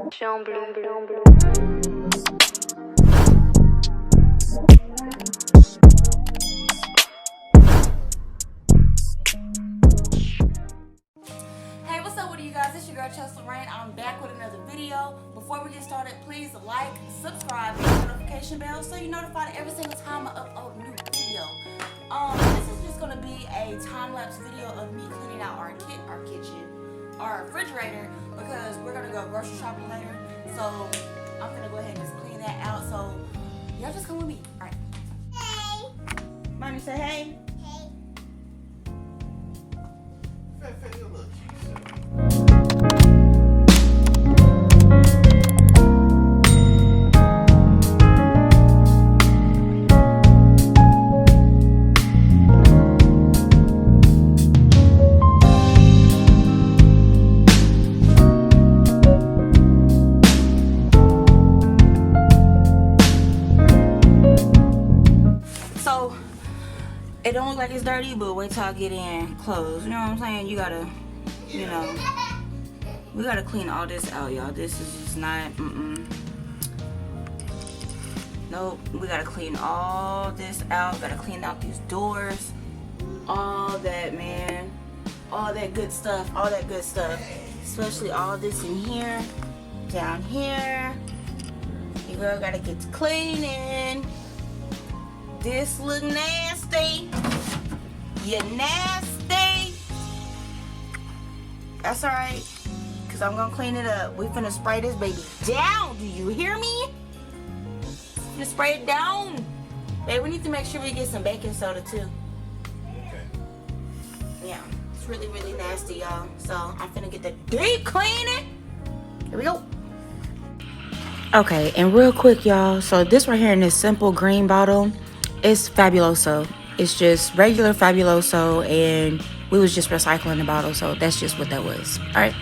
What's up with you guys? It's your girl Chelsea Rain. I'm back with another video. Before we get started, please like, subscribe, and hit the notification bell so you're notified every single time I upload a new video. This is just gonna be a time-lapse video of me cleaning out our kitchen, our refrigerator, because we're gonna go grocery shopping later. So I'm gonna go ahead and just clean that out. So y'all just come with me. All right. Hey. Mommy, say hey. Hey, you look. So it don't look like it's dirty, but wait till I get in clothes. You know what I'm saying? You gotta, you know, we gotta clean all this out, y'all. This is just not, nope. We gotta clean all this out. Gotta clean out these doors, all that, man, all that good stuff, especially all this in here, down here. You girl gotta get to cleaning. This look nasty. You nasty. That's alright, cause I'm gonna clean it up. We finna spray this baby down. Do you hear me? Finna spray it down. Babe, we need to make sure we get some baking soda too. Okay. Yeah, it's really, really nasty, y'all. So I'm finna get the deep cleaning. Here we go. Okay, and real quick, y'all. So this right here in this simple green bottle, it's Fabuloso. It's just regular Fabuloso, and we was just recycling the bottle, so that's just what that was. All right.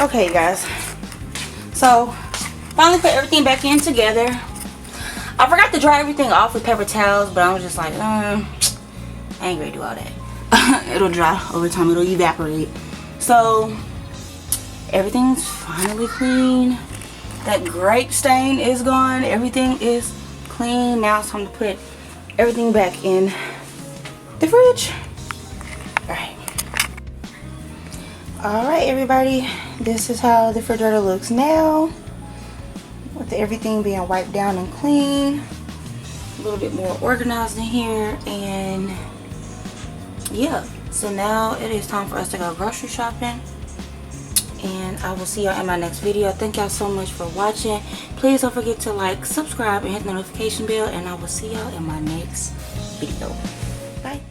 Okay, guys, so finally put everything back in together. I forgot to dry everything off with paper towels, but I was just like, I ain't ready to do all that. It'll dry over time, it'll evaporate. So everything's finally clean. That grape stain is gone. Everything is clean. Now it's time to put everything back in the fridge. Alright, everybody, this is how the refrigerator looks now, with everything being wiped down and clean, a little bit more organized in here. And yeah, so now it is time for us to go grocery shopping, and I will see y'all in my next video. Thank y'all so much for watching. Please don't forget to like, subscribe, and hit the notification bell, and I will see y'all in my next video. Bye.